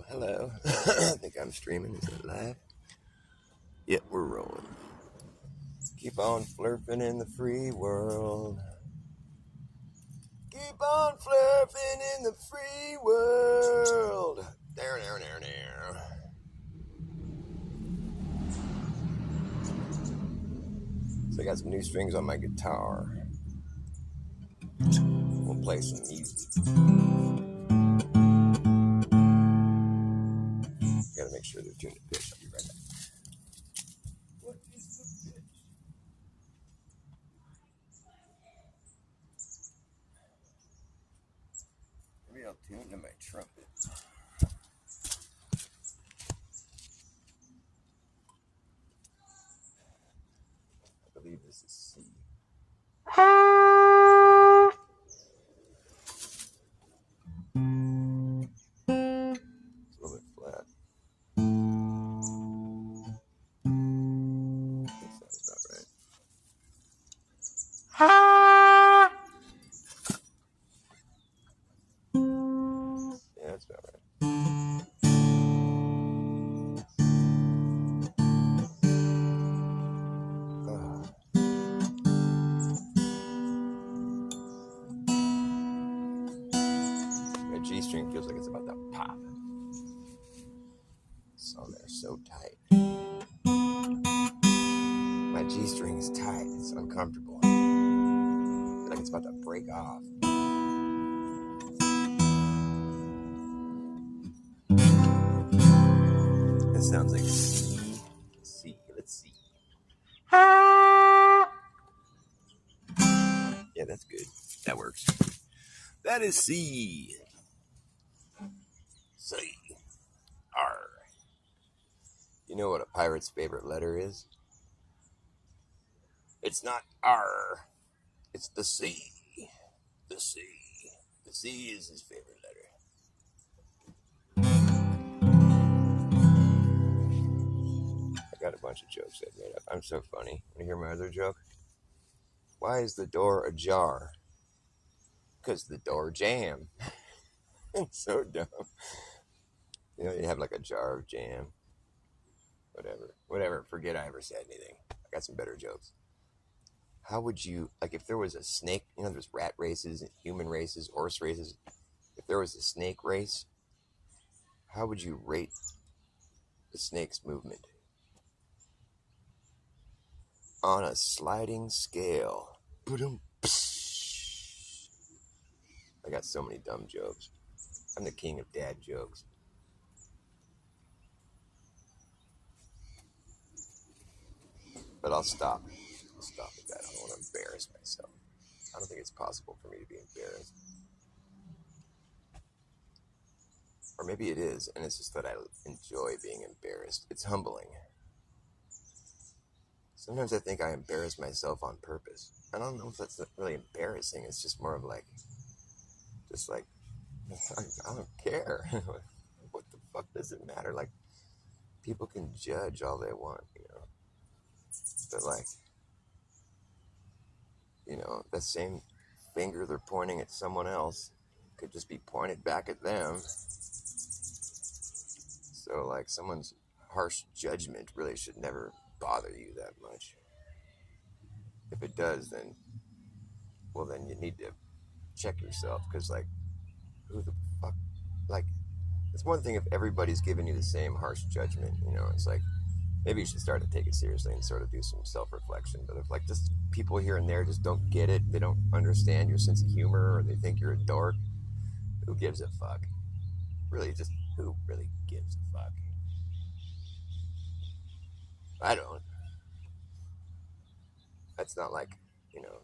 Hello. I think I'm streaming. Is it live? Yep, we're rolling. Keep on flirting in the free world. Keep on flirting in the free world. There. So I got some new strings on my guitar. We'll play some music. Gotta make sure they're tuned to pitch. I'll be right back. What is the pitch? Maybe I'll tune to my trumpet. I believe this is C. It's a little bit flat. That sounds about right. Yeah, that's about right. My G string feels like it's about to pop. So they're so tight. My G string is tight. It's uncomfortable. I feel like it's about to break off. This sounds like C. C. Let's see. Yeah, that's good. That works. That is C. C. R. You know what a pirate's favorite letter is? It's not R. It's the C. The C. The C is his favorite letter. I got a bunch of jokes I've made up. I'm so funny. Want to hear my other joke? Why is the door ajar? Because the door jam. It's so dumb. You know, you have like a jar of jam. Whatever. Forget I ever said anything. I got some better jokes. How would you, like if there was a snake, you know, there's rat races, human races, horse races. If there was a snake race, how would you rate the snake's movement? On a sliding scale. I got so many dumb jokes. I'm the king of dad jokes. But I'll stop. I'll stop with that. I don't want to embarrass myself. I don't think it's possible for me to be embarrassed. Or maybe it is, and it's just that I enjoy being embarrassed. It's humbling. Sometimes I think I embarrass myself on purpose. I don't know if that's really embarrassing. It's just more of like, I don't care. What the fuck does it matter? Like, people can judge all they want, you know. But like, you know, that same finger they're pointing at someone else could just be pointed back at them. So like, someone's harsh judgment really should never bother you that much. If it does, then you need to check yourself, because like, who the fuck, like, it's one thing if everybody's giving you the same harsh judgment, you know. It's like, maybe you should start to take it seriously and sort of do some self-reflection. But if like just people here and there just don't get it, they don't understand your sense of humor, or they think you're a dork, who gives a fuck? Really, just who really gives a fuck? I don't. That's not like, you know,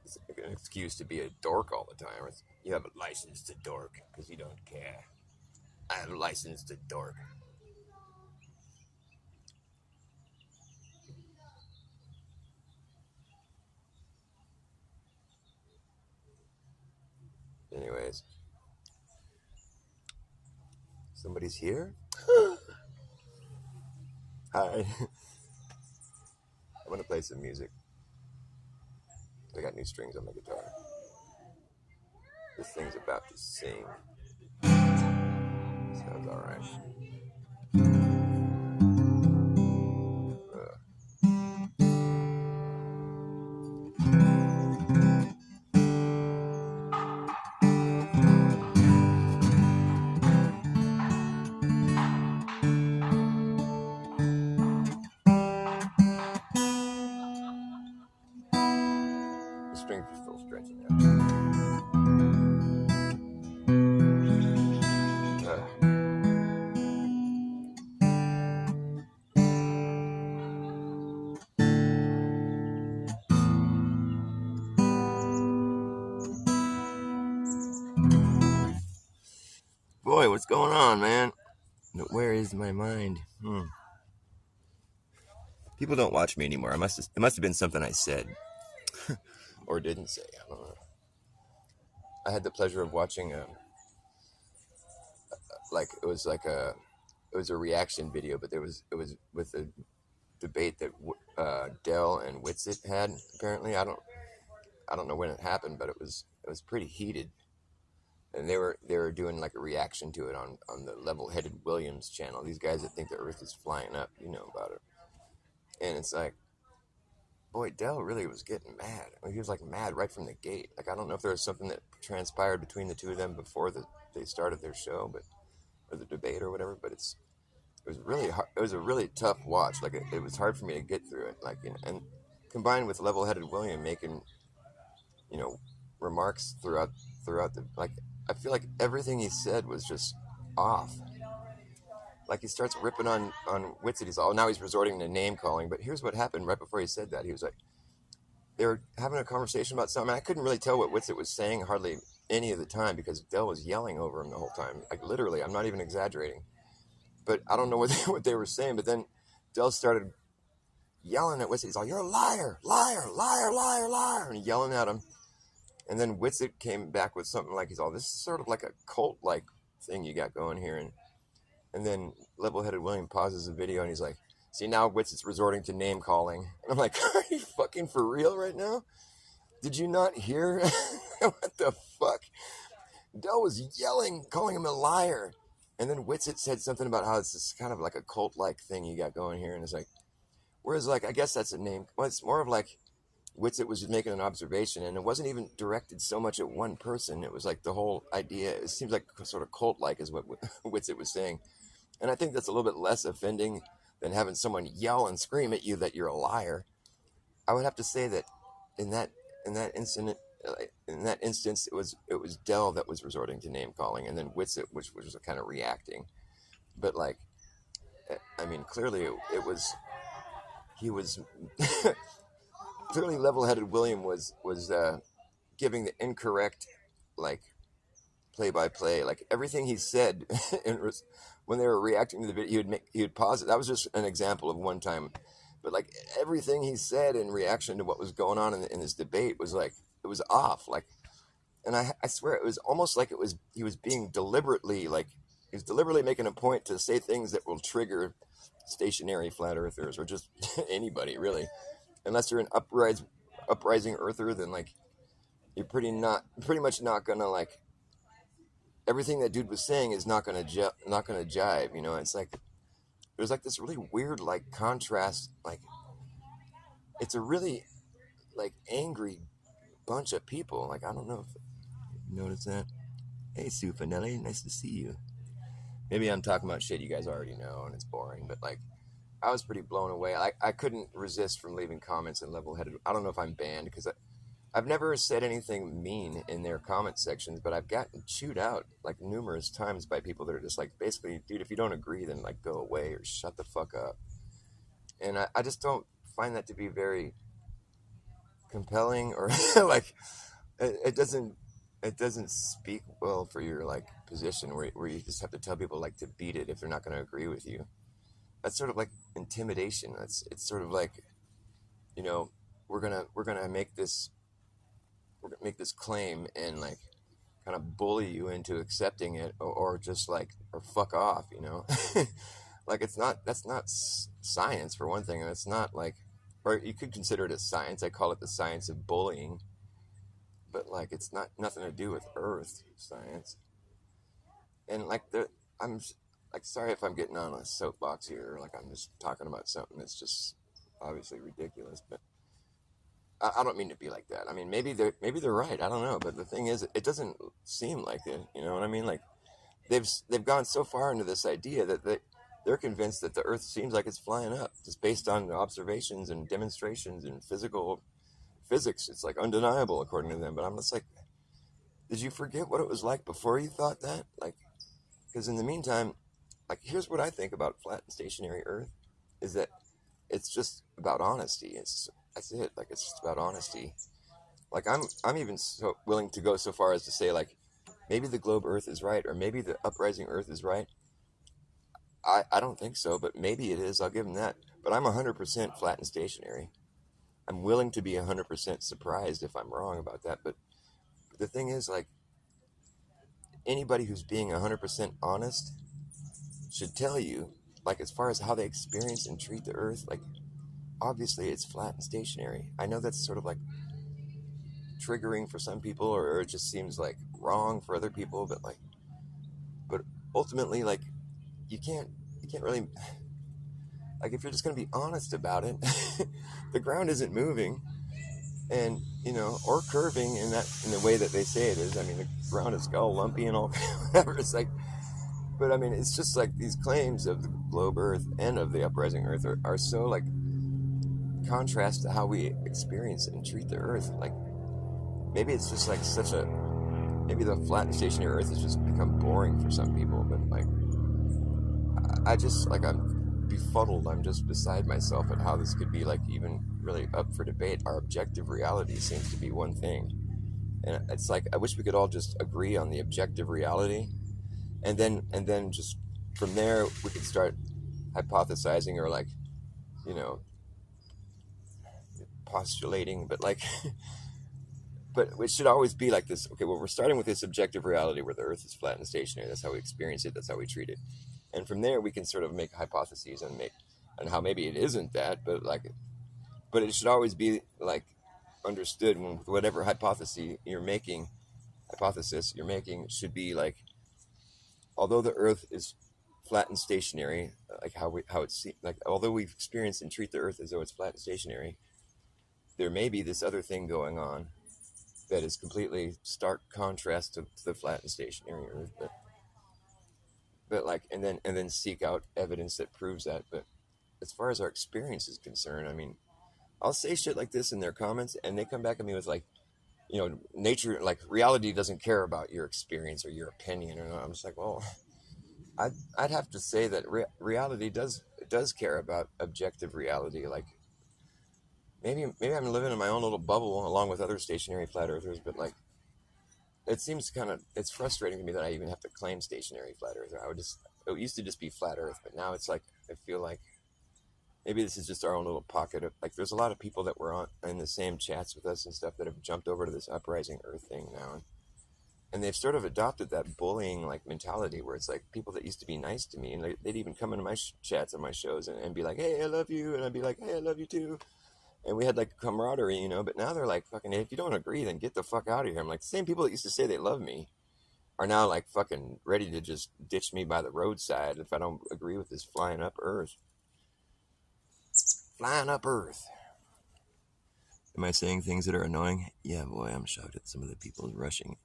it's an excuse to be a dork all the time. You have a license to dork because you don't care. I have a license to dork. Anyways, somebody's here? Hi. I'm gonna play some music. I got new strings on my guitar. This thing's about to sing. That was all right. The strings are still stretching out. Boy, what's going on, man? Where is my mind? People don't watch me anymore. It must have been something I said or didn't say. I don't know. I had the pleasure of watching it was a reaction video, but it was with a debate that Dell and Witsit had. Apparently, I don't know when it happened, but it was pretty heated, and they were doing like a reaction to it on the Level-Headed Williams channel. These guys that think the Earth is flying up, you know about it, and it's like, boy, Dell really was getting mad. I mean, he was like mad right from the gate. Like, I don't know if there was something that transpired between the two of them before they started their show, or the debate or whatever. But it was really hard. It was a really tough watch. Like, it was hard for me to get through it. Like, you know, and combined with Level-Headed William making, you know, remarks throughout the, like, I feel like everything he said was just off. Like, he starts ripping on Witsit. He's all, now he's resorting to name calling. But here's what happened right before he said that. He was like, they were having a conversation about something. I couldn't really tell what Witsit was saying hardly any of the time because Dell was yelling over him the whole time. Like, literally, I'm not even exaggerating. But I don't know what they were saying. But then Dell started yelling at Witsit. He's like, "You're a liar, liar, liar, liar, liar," and yelling at him. And then Witsit came back with something like, he's all, "This is sort of like a cult-like thing you got going here." And then Level-Headed William pauses the video and he's like, "See, now Witsit's resorting to name calling." And I'm like, are you fucking for real right now? Did you not hear? What the fuck? Dell was yelling, calling him a liar. And then Witsit said something about how it's this kind of like a cult-like thing you got going here. And it's like, whereas, like, I guess that's a name. Well, it's more of like Witsit was just making an observation, and it wasn't even directed so much at one person. It was like the whole idea. It seems like sort of cult-like is what Witsit was saying. And I think that's a little bit less offending than having someone yell and scream at you that you're a liar. I would have to say that in that incident, in that instance, it was Dell that was resorting to name calling, and then Witsit, which was kind of reacting. But, like, I mean, clearly he was clearly Level-Headed William was giving the incorrect, like, play-by-play. Like, everything he said when they were reacting to the video, he would pause it. That was just an example of one time. But, like, everything he said in reaction to what was going on in this debate was, like, it was off. Like, and I swear it was almost like he was being deliberately, like, he was deliberately making a point to say things that will trigger stationary flat earthers or just anybody, really. Unless you're an uprising earther, then, like, you're pretty much not gonna, like, everything that dude was saying is not gonna jive, you know. It's like there's like this really weird, like, contrast. Like, it's a really, like, angry bunch of people. Like, I don't know if you notice that. Hey, Sue Finelli, nice to see you. Maybe I'm talking about shit you guys already know and it's boring, but, like, I was pretty blown away. I couldn't resist from leaving comments in Level-Headed. I don't know if I'm banned because I've never said anything mean in their comment sections, but I've gotten chewed out, like, numerous times by people that are just like, basically, dude, if you don't agree, then, like, go away or shut the fuck up. And I just don't find that to be very compelling, or like, it doesn't speak well for your, like, position where you just have to tell people, like, to beat it if they're not going to agree with you. That's sort of like intimidation. It's sort of like, you know, we're gonna make this claim and, like, kind of bully you into accepting it, or just, like, or fuck off, you know. Like, that's not science, for one thing, and it's not, like, or you could consider it a science. I call it the science of bullying, but, like, it's nothing to do with earth science. And, like, I'm like, sorry if I'm getting on a soapbox here, or like I'm just talking about something that's just obviously ridiculous, but I don't mean to be like that. I mean, maybe they're right. I don't know, but the thing is, it doesn't seem like it. You know what I mean? Like they've gone so far into this idea that they're convinced that the Earth seems like it's flying up, just based on observations and demonstrations and physical physics. It's like undeniable according to them. But I'm just like, did you forget what it was like before you thought that? Like, because in the meantime, like here's what I think about flat and stationary Earth, is that it's just about honesty. That's it. Like it's just about honesty. Like I'm even so willing to go so far as to say like maybe the globe Earth is right, or maybe the uprising Earth is right. I don't think so, but maybe it is. I'll give them that. But I'm 100% flat and stationary. I'm willing to be 100% surprised if I'm wrong about that. But the thing is, like, anybody who's being 100% honest should tell you, like, as far as how they experience and treat the Earth, like, obviously it's flat and stationary. I know that's sort of like triggering for some people, or it just seems like wrong for other people, but ultimately, like, you can't really, like, if you're just going to be honest about it, the ground isn't moving, and or curving in the way that they say it is. I mean, the ground is all lumpy and all whatever. It's like, but I mean, it's just like these claims of the globe Earth and of the uprising Earth are so like contrast to how we experience and treat the Earth. Like maybe it's just like maybe the flat and stationary Earth has just become boring for some people, but like I just like I'm befuddled. I'm just beside myself at how this could be like even really up for debate. Our objective reality seems to be one thing, and it's like I wish we could all just agree on the objective reality, and then just from there we could start hypothesizing, or like you know postulating, but like but it should always be like this. Okay, well, we're starting with this objective reality where the Earth is flat and stationary. That's how we experience it. That's how we treat it. And from there, we can sort of make hypotheses and how maybe it isn't that, but it should always be like understood when whatever hypothesis you're making should be like, although the Earth is flat and stationary, like how it's like, although we've experienced and treat the Earth as though it's flat and stationary, there may be this other thing going on that is completely stark contrast to the flat and stationary Earth, but like and then seek out evidence that proves that. But as far as our experience is concerned, I mean, I'll say shit like this in their comments, and they come back at me with like, nature, like reality doesn't care about your experience or your opinion. And I'm just like, well, I'd have to say that reality does care about objective reality. Like maybe I'm living in my own little bubble along with other stationary flat earthers, but like it seems it's frustrating to me that I even have to claim stationary flat earther. It used to just be flat earth, but now it's like I feel like maybe this is just our own little pocket of like there's a lot of people that were in the same chats with us and stuff that have jumped over to this uprising Earth thing now, and they've sort of adopted that bullying like mentality where it's like people that used to be nice to me, and they'd even come into my chats on my shows and be like, hey, I love you, and I'd be like, hey, I love you too, and we had like camaraderie, but now they're like, fucking, if you don't agree, then get the fuck out of here. I'm like, the same people that used to say they love me are now like fucking ready to just ditch me by the roadside if I don't agree with this flying up Earth. Flying up Earth. Am I saying things that are annoying? Yeah, boy, I'm shocked at some of the people rushing.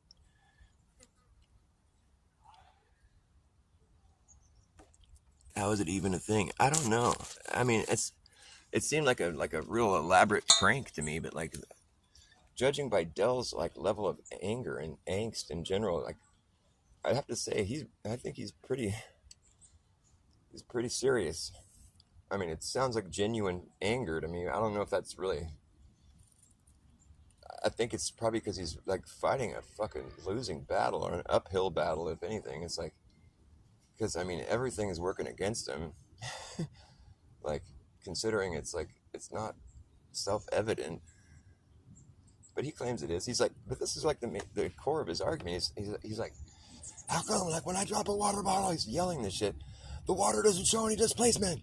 How is it even a thing? I don't know. I mean, it seemed like a real elaborate prank to me, but like judging by Dell's like level of anger and angst in general, like I'd have to say I think he's pretty serious. I mean, it sounds like genuine anger to me. I don't know if that's really. I think it's probably because he's like fighting a fucking losing battle, or an uphill battle, if anything. It's like, because I mean, everything is working against him. Like, considering it's like, it's not self-evident, but he claims it is. He's like, but this is like the core of his argument. He's like, how come, like, when I drop a water bottle, he's yelling this shit, the water doesn't show any displacement.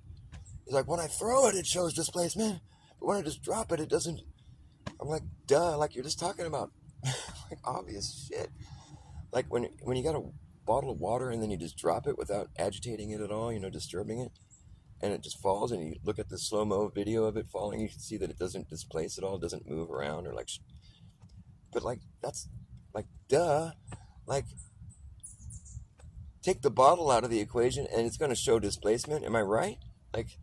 He's like, when I throw it, it shows displacement, but when I just drop it, it doesn't. I'm like, duh, like, you're just talking about like obvious shit. Like when you got bottle of water and then you just drop it without agitating it at all, disturbing it, and it just falls, and you look at the slow-mo video of it falling, you can see that it doesn't displace at all, it doesn't move around or like, but like, that's like, duh, like, take the bottle out of the equation and it's going to show displacement. Am I right? Like,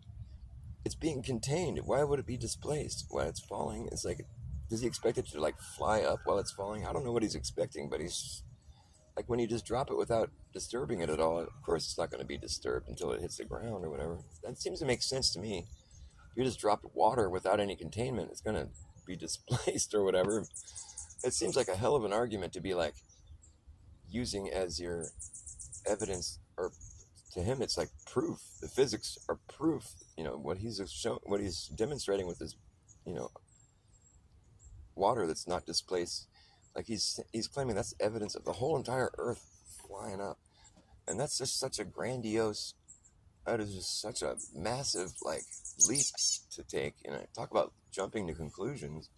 it's being contained. Why would it be displaced while it's falling? It's like, does he expect it to like fly up while it's falling? I don't know what he's expecting, but he's like, when you just drop it without disturbing it at all, of course it's not going to be disturbed until it hits the ground or whatever. That seems to make sense to me. If you just drop water without any containment, it's going to be displaced or whatever. It seems like a hell of an argument to be like using as your evidence, or to him it's like proof. The physics are proof. What he's what he's demonstrating with his, water that's not displaced. Like he's claiming that's evidence of the whole entire Earth flying up, and that's just such a grandiose. That is just such a massive like leap to take. Talk about jumping to conclusions.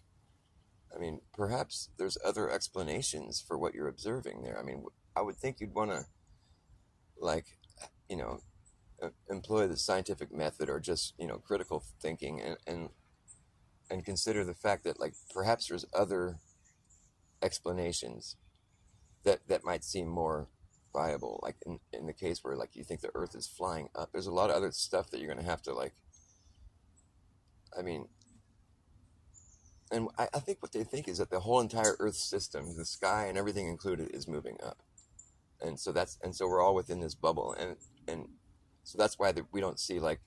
I mean, perhaps there's other explanations for what you're observing there. I mean, I would think you'd want to, like, employ the scientific method, or just critical thinking, and consider the fact that like perhaps there's other explanations that might seem more viable, like in the case where like you think the Earth is flying up. There's a lot of other stuff that you're going to have to like, I mean, and I think what they think is that the whole entire Earth system, the sky and everything included, is moving up, and so we're all within this bubble, and so that's why we don't see like,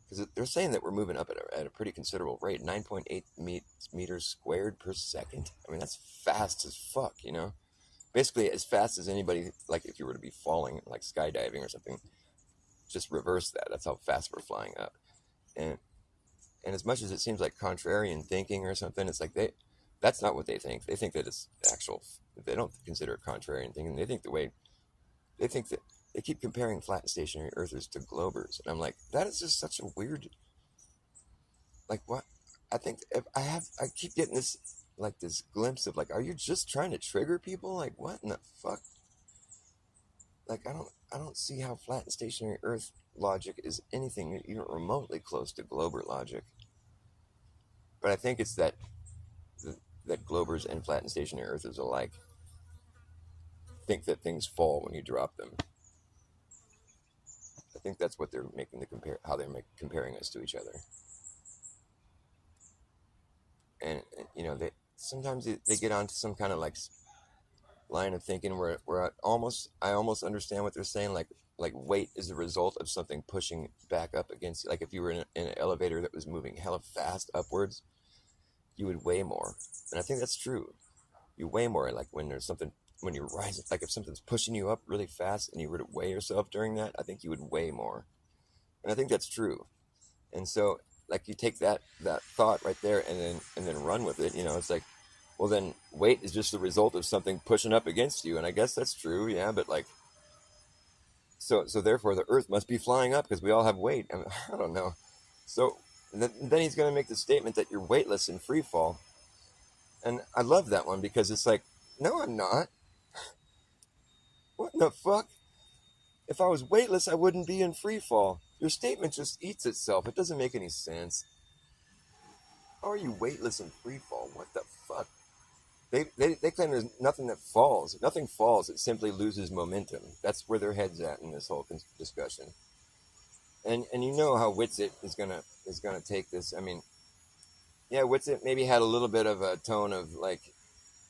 because they're saying that we're moving up at a pretty considerable rate, 9.8 meters squared per second. I mean, that's fast as fuck, basically as fast as anybody, like if you were to be falling, like skydiving or something, just reverse that. That's how fast we're flying up. And as much as it seems like contrarian thinking or something, it's like that's not what they think. They think that it's actual, they don't consider it contrarian thinking. They think that they keep comparing flat and stationary earthers to globers. And I'm like, that is just such a weird, like, what? I think I keep getting this, like, this glimpse of like, are you just trying to trigger people? Like, what in the fuck? Like, I don't see how flat and stationary earth logic is anything even remotely close to glober logic. But I think it's that globers and flat and stationary earthers alike think that things fall when you drop them. I think that's what they're making how they're comparing us to each other. And they sometimes they get onto some kind of like line of thinking where I almost understand what they're saying. Like weight is the result of something pushing back up against you. Like if you were in an elevator that was moving hella fast upwards, you would weigh more. And I think that's true. You weigh more, like when there's something, when you're rising, like if something's pushing you up really fast and you were to weigh yourself during that, I think you would weigh more. And I think that's true. And so like you take that thought right there and then run with it. It's like, well, then weight is just the result of something pushing up against you. And I guess that's true. Yeah. But like, so therefore the Earth must be flying up because we all have weight. I don't know. So then he's going to make the statement that you're weightless in free fall. And I love that one because it's like, no, I'm not. What in the fuck? If I was weightless, I wouldn't be in free fall. Your statement just eats itself. It doesn't make any sense. How are you weightless in free fall? What the fuck? They claim there's nothing that falls. Nothing falls. It simply loses momentum. That's where their head's at in this whole discussion. And you know how Witsit is gonna take this. I mean, yeah, Witsit maybe had a little bit of a tone of like,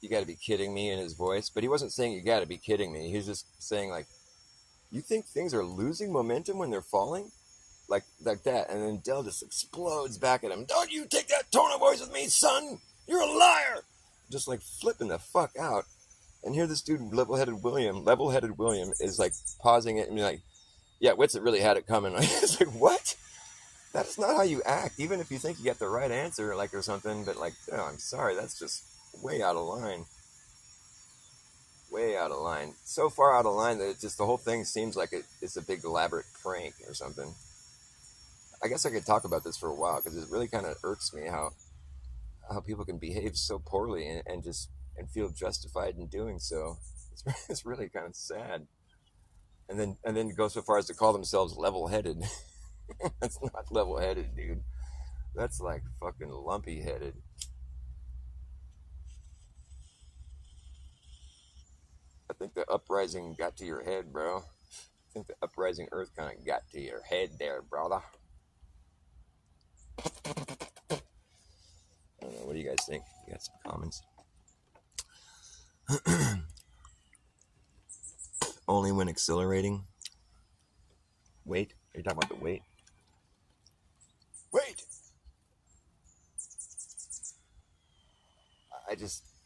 you got to be kidding me in his voice, but he wasn't saying you got to be kidding me. He was just saying like, you think things are losing momentum when they're falling, like that, and then Dell just explodes back at him. Don't you take that tone of voice with me, son? You're a liar! Just like flipping the fuck out. And here this dude, level-headed William, is like pausing it and be like, yeah, Witsit really had it coming. It's like, what? That's not how you act, even if you think you get the right answer, like, or something. But like, no, I'm sorry, that's just way out of line. Way out of line. So far out of line that the whole thing seems like it's a big elaborate prank or something. I guess I could talk about this for a while because it really kind of irks me how people can behave so poorly and feel justified in doing so. It's really kind of sad. and then go so far as to call themselves level-headed. That's not level-headed, dude. That's like fucking lumpy-headed. I think the uprising got to your head, bro. I think the uprising earth kind of got to your head there, brother. I don't know. What do you guys think? You got some comments? Only when accelerating. Wait. Are you talking about the weight? Wait!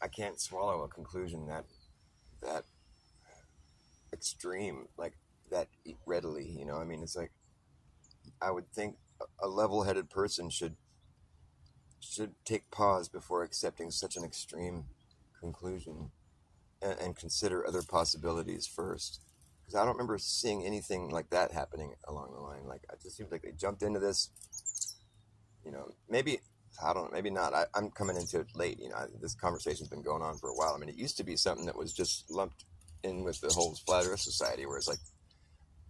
I can't swallow a conclusion that extreme, like that readily, you know? I mean, it's like, I would think a level-headed person should take pause before accepting such an extreme conclusion and consider other possibilities first. Because I don't remember seeing anything like that happening along the line. Like, it just seems like they jumped into this, you know, maybe, I don't know, maybe not. I'm coming into it late, you know, this conversation's been going on for a while. I mean, it used to be something that was just lumped in with the whole Flat Earth Society, where it's like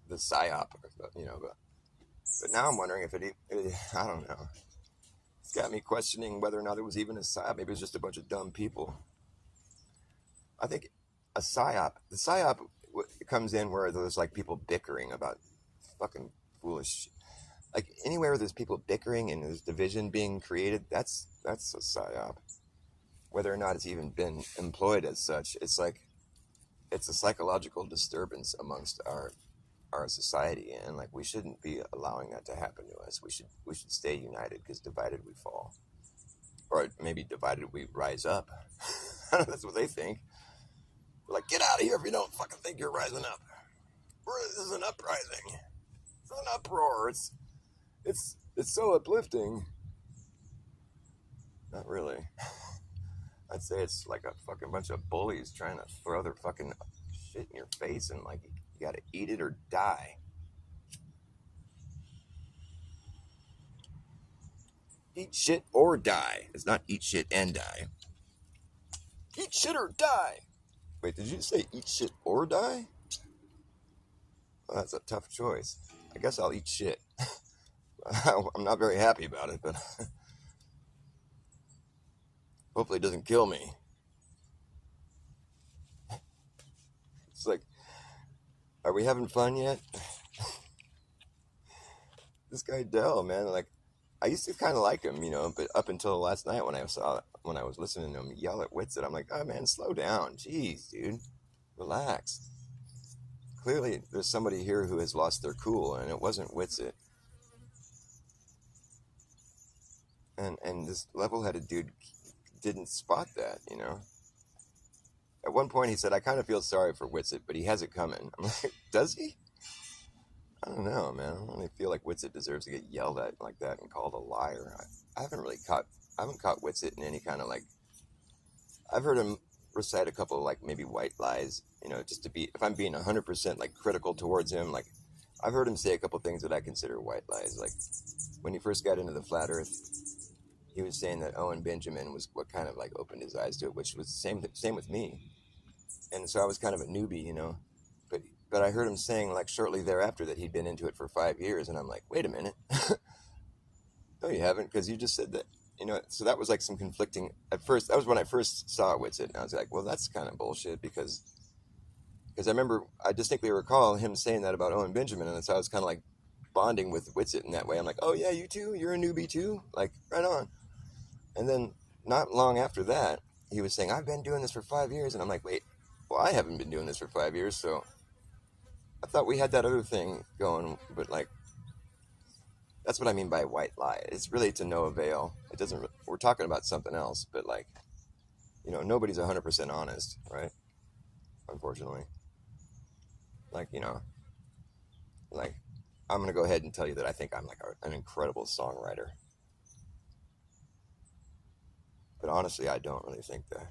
the psyop, you know, but now I'm wondering if I don't know. It's got me questioning whether or not it was even a psyop. Maybe it was just a bunch of dumb people. I think the psyop comes in where there's like people bickering about fucking foolish, like anywhere where there's people bickering and there's division being created, that's a psyop. Whether or not it's even been employed as such, it's like, it's a psychological disturbance amongst our society, and like we shouldn't be allowing that to happen to us. We should stay united, because divided we fall, or maybe divided we rise up. That's what they think. We're like, get out of here if you don't fucking think you're rising up. This is an uprising. It's an uproar. It's so uplifting. Not really. I'd say it's like a fucking bunch of bullies trying to throw their fucking shit in your face, and like, you gotta eat it or die. Eat shit or die. It's not eat shit and die. Eat shit or die. Wait, did you say eat shit or die? Well, that's a tough choice. I guess I'll eat shit. I'm not very happy about it, but hopefully it doesn't kill me. It's like, are we having fun yet? This guy Dell, man, like, I used to kind of like him, you know, but up until last night when I was listening to him yell at Witsit, I'm like, oh man, slow down. Jeez, dude, relax. Clearly, there's somebody here who has lost their cool, and it wasn't Witsit. And this level-headed dude didn't spot that, you know. At one point, he said, I kind of feel sorry for Witsit, but he has it coming. I'm like, does he? I don't know, man. I don't really feel like Witsit deserves to get yelled at like that and called a liar. I haven't caught Witsit in any kind of like, I've heard him recite a couple of like maybe white lies, you know, just to be, if I'm being 100% like critical towards him, like I've heard him say a couple things that I consider white lies. Like when he first got into the flat earth, he was saying that Owen Benjamin was what kind of like opened his eyes to it, which was the same with me. And so I was kind of a newbie, you know, but I heard him saying like shortly thereafter that he'd been into it for 5 years, and I'm like, wait a minute. No, you haven't, because you just said that, you know. So that was like some conflicting at first. That was when I first saw Witsit, and I was like, well, that's kind of bullshit, because I distinctly recall him saying that about Owen Benjamin, and so I was kind of like bonding with Witsit in that way. I'm like, oh yeah, you too, you're a newbie too, like right on. And then not long after that, he was saying, I've been doing this for 5 years, and I'm like, wait, well, I haven't been doing this for 5 years, so I thought we had that other thing going, but like, that's what I mean by white lie. It's really to no avail. It doesn't. We're talking about something else, but like, you know, nobody's 100% honest, right? Unfortunately, like, you know, like, I'm gonna go ahead and tell you that I think I'm like an incredible songwriter, but honestly, I don't really think that.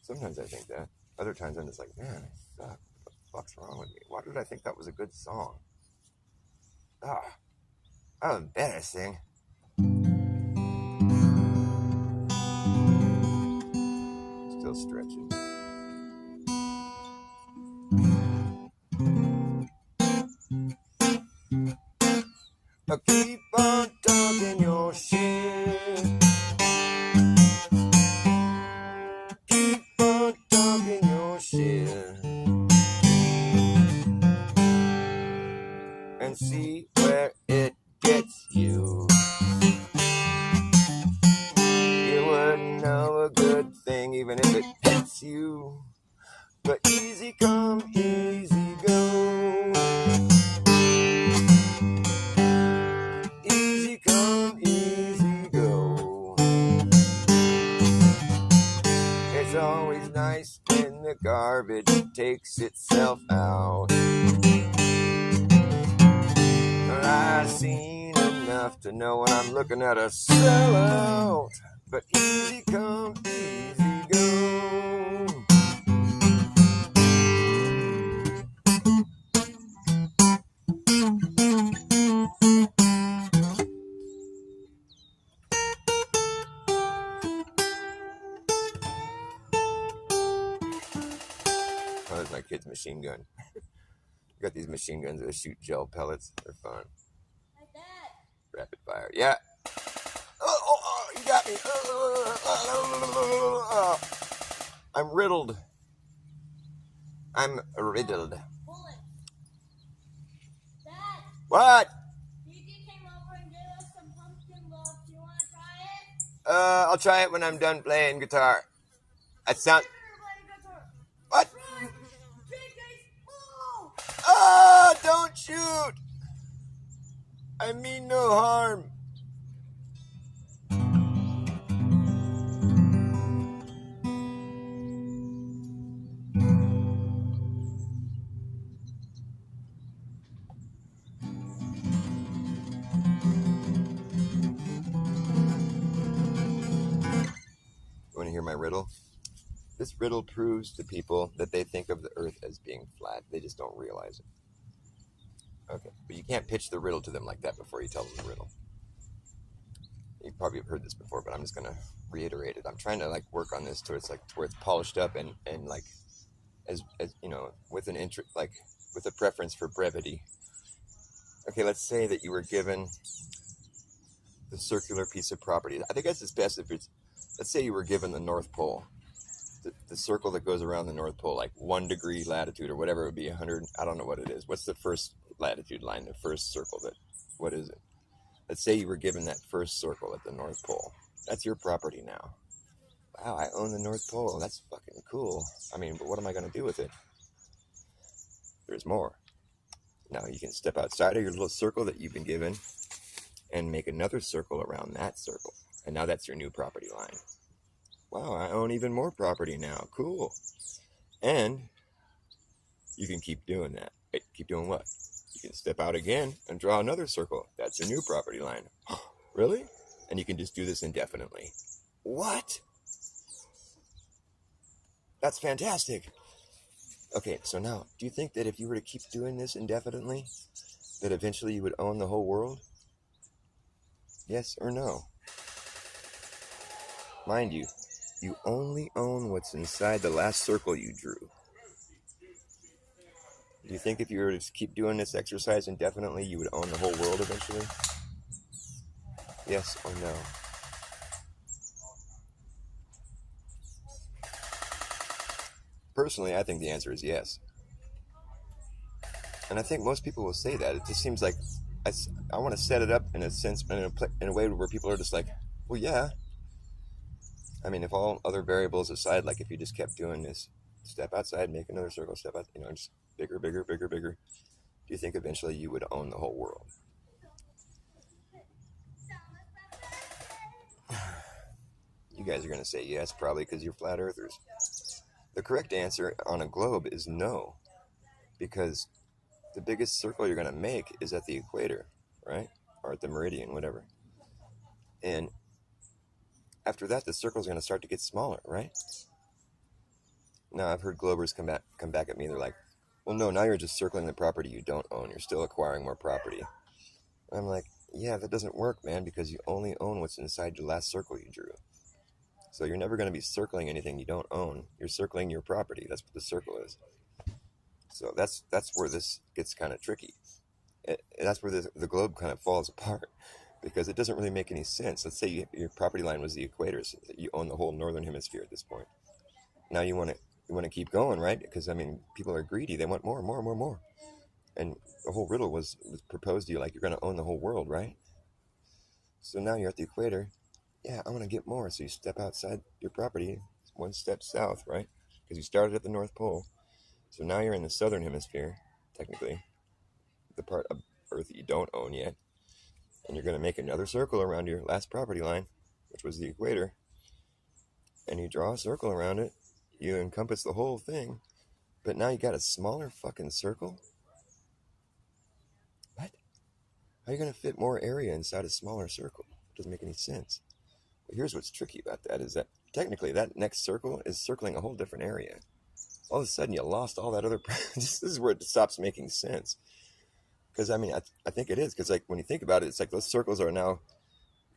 Sometimes I think that. Other times I'm just like, man, I suck. What the fuck's wrong with me? Why did I think that was a good song? Ah, that was embarrassing. talking your shit. Keep on talking your shit. And see where it gets you. You wouldn't know a good thing even if it hits you. But easy come, easy go. Easy come, easy go. It's always nice when the garbage takes itself out. I've seen enough to know when I'm looking at a sellout. But easy come, easy go. Oh, that's my kid's machine gun. Got these machine guns that shoot gel pellets. They're fun. Like that. Rapid fire. Yeah. Oh, you got me. I'm riddled. I'm riddled. Bullet. Dad. What? Gigi came over and gave us some pumpkin love. Do you want to try it? I'll try it when I'm done playing guitar. That sounds. What? Ah, don't shoot! I mean no harm. You want to hear my riddle? This riddle proves to people that they think of the earth as being flat. They just don't realize it. Okay, but you can't pitch the riddle to them like that before you tell them the riddle. You probably have heard this before, but I'm just gonna reiterate it. I'm trying to like work on this to it's polished up and like as you know, with an interest, like with a preference for brevity. Okay, let's say that you were given the circular piece of property. I think that's best if it's, let's say you were given the North Pole, the circle that goes around the North Pole, like 1 degree latitude or whatever it would be, 100, I don't know what it is. What's the first latitude line, the first circle what is it? Let's say you were given that first circle at the North Pole. That's your property now. Wow, I own the North Pole. That's fucking cool. I mean, but what am I going to do with it? There's more. Now you can step outside of your little circle that you've been given and make another circle around that circle. And now that's your new property line. Wow, I own even more property now. Cool. And you can keep doing that. Wait, keep doing what? You can step out again and draw another circle. That's your new property line. Really? And you can just do this indefinitely. What? That's fantastic. Okay, so now, do you think that if you were to keep doing this indefinitely, that eventually you would own the whole world? Yes or no? Mind you, you only own what's inside the last circle you drew. Do you think if you were to keep doing this exercise indefinitely, you would own the whole world eventually? Yes or no? Personally, I think the answer is yes. And I think most people will say that. It just seems like I want to set it up in a sense, in a way where people are just like, well, yeah. I mean, if all other variables aside, like if you just kept doing this, step outside, make another circle, step out, just bigger, bigger, bigger, bigger. Do you think eventually you would own the whole world? You guys are going to say yes, probably because you're flat earthers. The correct answer on a globe is no, because the biggest circle you're going to make is at the equator, right? Or at the meridian, whatever. And after that, the circle's going to start to get smaller, right? Now, I've heard globers come back at me. They're like, well, no, now you're just circling the property you don't own. You're still acquiring more property. And I'm like, yeah, that doesn't work, man, because you only own what's inside your last circle you drew. So you're never going to be circling anything you don't own. You're circling your property. That's what the circle is. So that's where this gets kind of tricky. That's where the globe kind of falls apart. because it doesn't really make any sense. Let's say your property line was the equator, so you own the whole northern hemisphere at this point. Now you want to keep going, right? Because I mean, people are greedy; they want more, more, more, more. And the whole riddle was proposed to you like you're going to own the whole world, right? So now you're at the equator. Yeah, I want to get more. So you step outside your property, one step south, right? Because you started at the North Pole. So now you're in the southern hemisphere, technically, the part of Earth that you don't own yet. And you're going to make another circle around your last property line, which was the equator. And you draw a circle around it. You encompass the whole thing. But now you got a smaller fucking circle? What? How are you going to fit more area inside a smaller circle? It doesn't make any sense. But here's what's tricky about that is that technically that next circle is circling a whole different area. All of a sudden you lost all that other... This is where it stops making sense. Because, I mean, I think it is. Because, like, when you think about it, it's like those circles are now...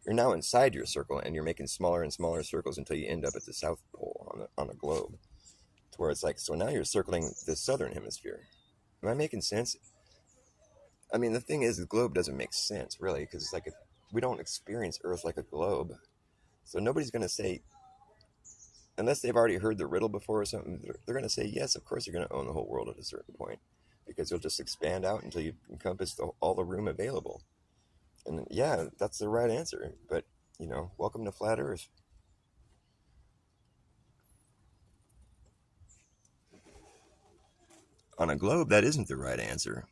You're now inside your circle, and you're making smaller and smaller circles until you end up at the South Pole on a globe. To where it's like, so now you're circling the southern hemisphere. Am I making sense? I mean, the thing is, the globe doesn't make sense, really, because it's like if we don't experience Earth like a globe. So nobody's going to say, unless they've already heard the riddle before or something, they're going to say, yes, of course you're going to own the whole world at a certain point, because you'll just expand out until you encompass all the room available. And yeah, that's the right answer. But, you know, welcome to Flat Earth. On a globe, that isn't the right answer.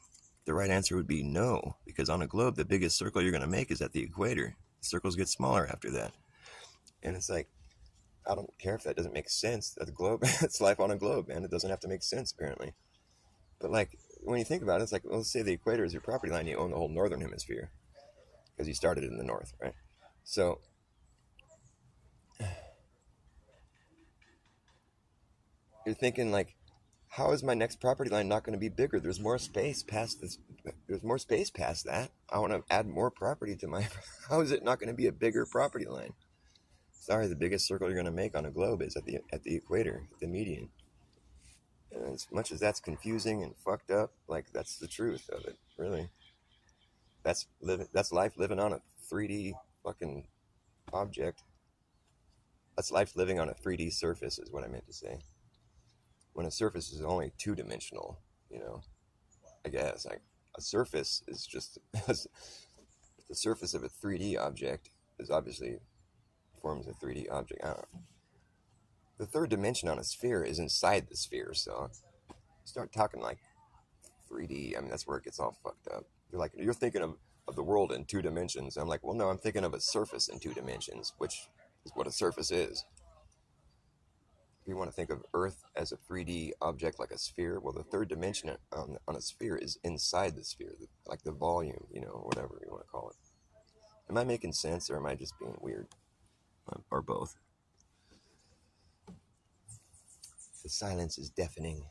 The right answer would be no, because on a globe, the biggest circle you're going to make is at the equator. The circles get smaller after that. And it's like, I don't care if that doesn't make sense. The globe, it's life on a globe, man. It doesn't have to make sense, apparently. But, like, when you think about it, it's like, well, let's say the equator is your property line. You own the whole northern hemisphere because you started in the north, right? So you're thinking, like, how is my next property line not going to be bigger? There's more space past this. There's more space past that. I want to add more property to my... How is it not going to be a bigger property line? Sorry, the biggest circle you're going to make on a globe is at the equator, the median. And as much as that's confusing and fucked up, like, that's the truth of it, really. That's life living on a 3D fucking object. That's life living on a 3D surface is what I meant to say. When a surface is only two-dimensional, you know, I guess. Like, a surface is just... the surface of a 3D object is obviously forms a 3D object. I don't know. The third dimension on a sphere is inside the sphere, so start talking like 3D. I mean, that's where it gets all fucked up. You're thinking of the world in 2 dimensions. I'm like, well, no, I'm thinking of a surface in 2 dimensions, which is what a surface is. If you want to think of Earth as a 3D object like a sphere, well, the third dimension on a sphere is inside the sphere, like the volume, you know, whatever you want to call it. Am I making sense, or am I just being weird? Or both? The silence is deafening.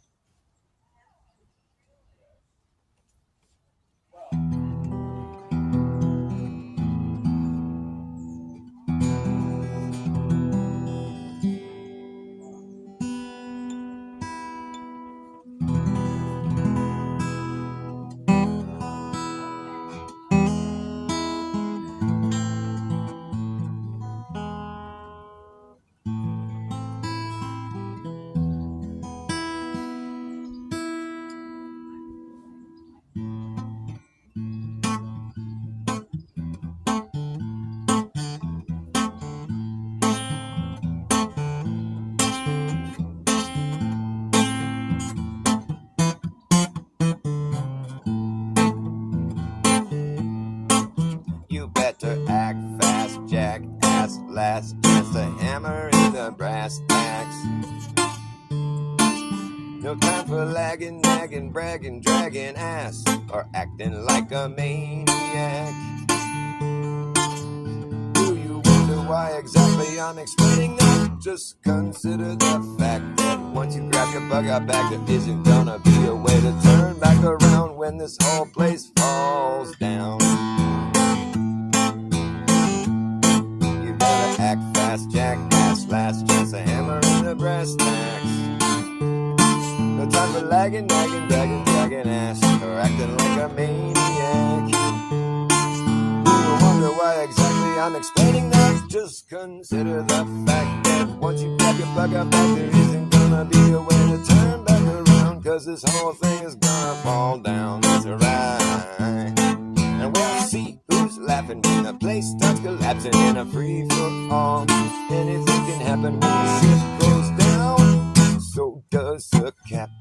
You better act fast, jackass. Last chance to hammer in the brass tacks. No time for lagging, nagging, bragging, dragging ass, or acting like a maniac. Do you wonder why exactly I'm explaining that? Just consider the fact that once you grab your bug-out bag, there isn't gonna be a way to turn back around when this whole place falls down. You better act fast, jackass. Last chance to hammer in the brass tacks. No time for lagging, nagging, dragging ass, or acting like a maniac. You wonder why I'm explaining that. Just consider the fact that once you grab your bug up back, there isn't gonna be a way to turn back around, cause this whole thing is gonna fall down. That's right. And we'll see who's laughing when the place starts collapsing in a free for all. Anything can happen when the ship goes down. So does the captain.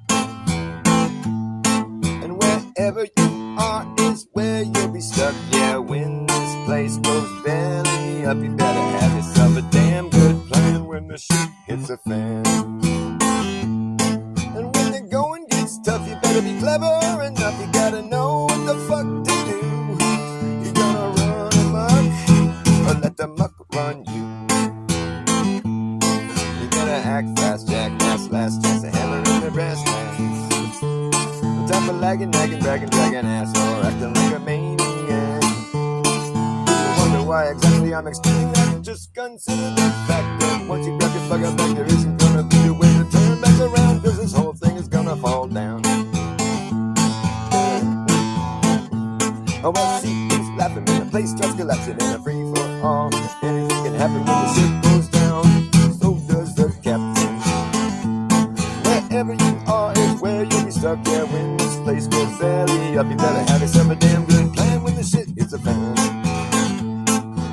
And wherever you are is where you'll be stuck. Yeah, when this place goes belly up, you better have yourself a damn good plan when the shit hits the fan. And when the going gets tough, you better be clever enough. You gotta know what the fuck to do. You gonna run amok or let the muck run you. You gotta act fast, jackass, last chance to hammer in the brass tacks. On top of lagging, nagging, bragging, dragging ass, or acting like a maniac. You wonder why exactly I'm explaining that? Just consider the fact that once you grab your bug up back, there isn't gonna be a way to turn back around, cause this whole thing is gonna fall down. Oh, well, see who's laughing when the place starts collapsing in a free for all. Anything can happen when the ship goes down. So does the captain. Wherever you are is where you'll be stuck. Yeah, when this place goes belly up, you better have yourself a damn good plan when the shit hits a fan.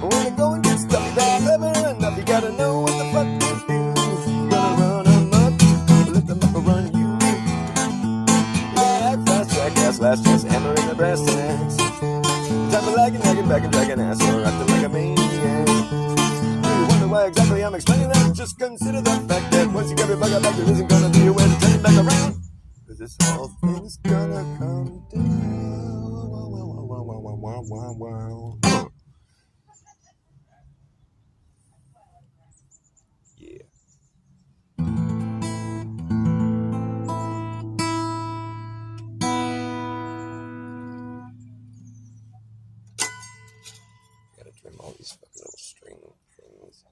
When the going gets tough, you better be clever enough. You gotta know what the fuck to do. You gotta run amok, let the muck run you. You gotta act fast, jackass, last chance, hammer in the brass tacks. Time for lagging, nagging, back and dragging ass, or acting like a maniac. You wonder why exactly I'm explaining that? Just consider the fact that once you grab your bug up back, there isn't gonna be a way to turn it back around, cause this whole thing's gonna come down. Yeah. Gotta trim all these fucking little string things.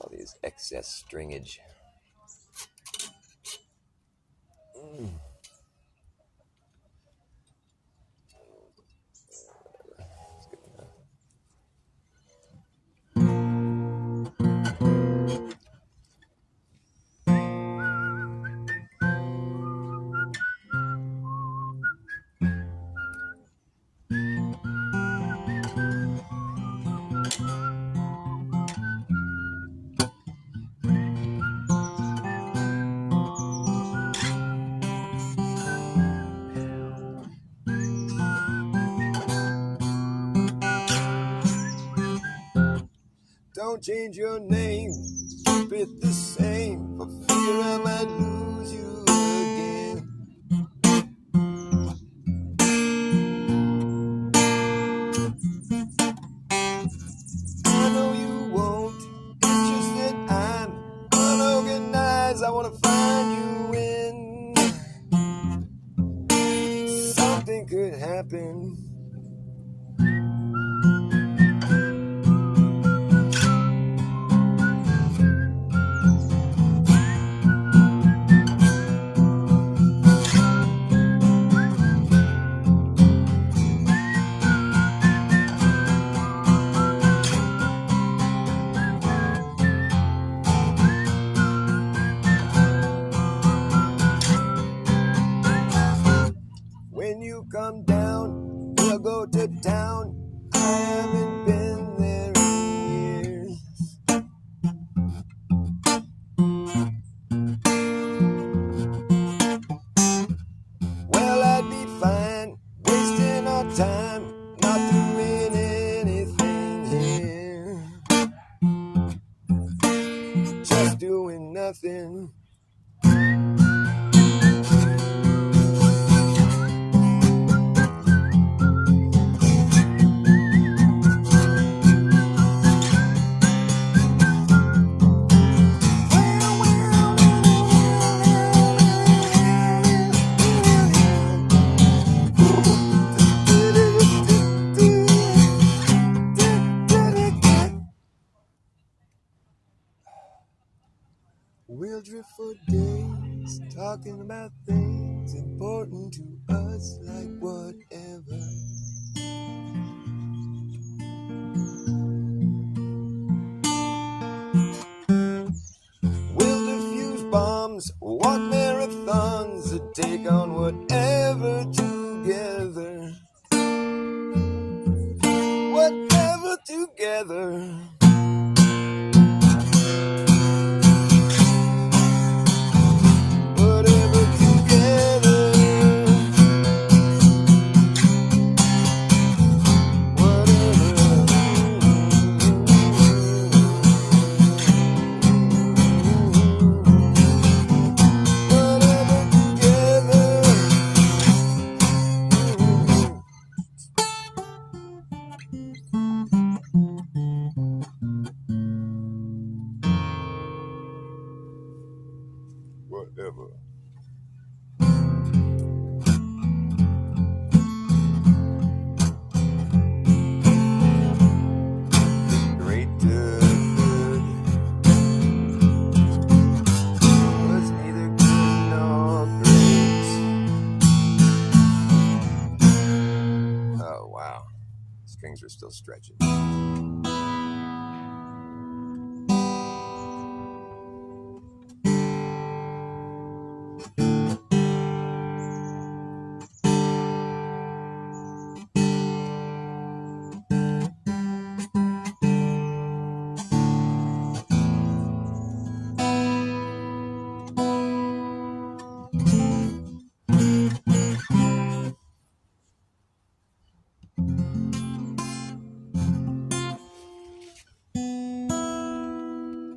All these excess stringage. It's good enough. Don't change your name, keep it the same, for fear I might lose you again. I know you won't, it's just that I'm unorganized. I wanna find you when something could happen. When you come down, we'll go to town. I haven't been there in years. Well, I'd be fine wasting our time, not doing anything here, just doing nothing. We'll drift for days, talking about things important to us, like whatever. We'll defuse bombs, walk marathons, and take on whatever together. Whatever together. Whatever together. Whatever. Great good. Was neither good nor great. Oh wow. Strings are still stretching.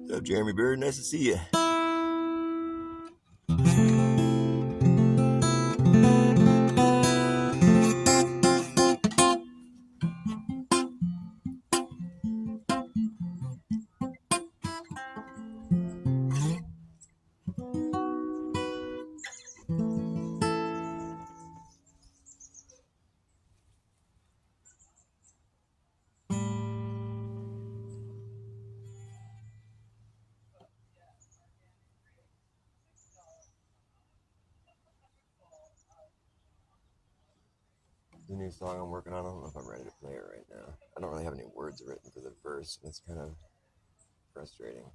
So Jeremy Bird, nice to see you. The new song I'm working on, I don't know if I'm ready to play it right now. I don't really have any words written for the verse, and it's kind of frustrating.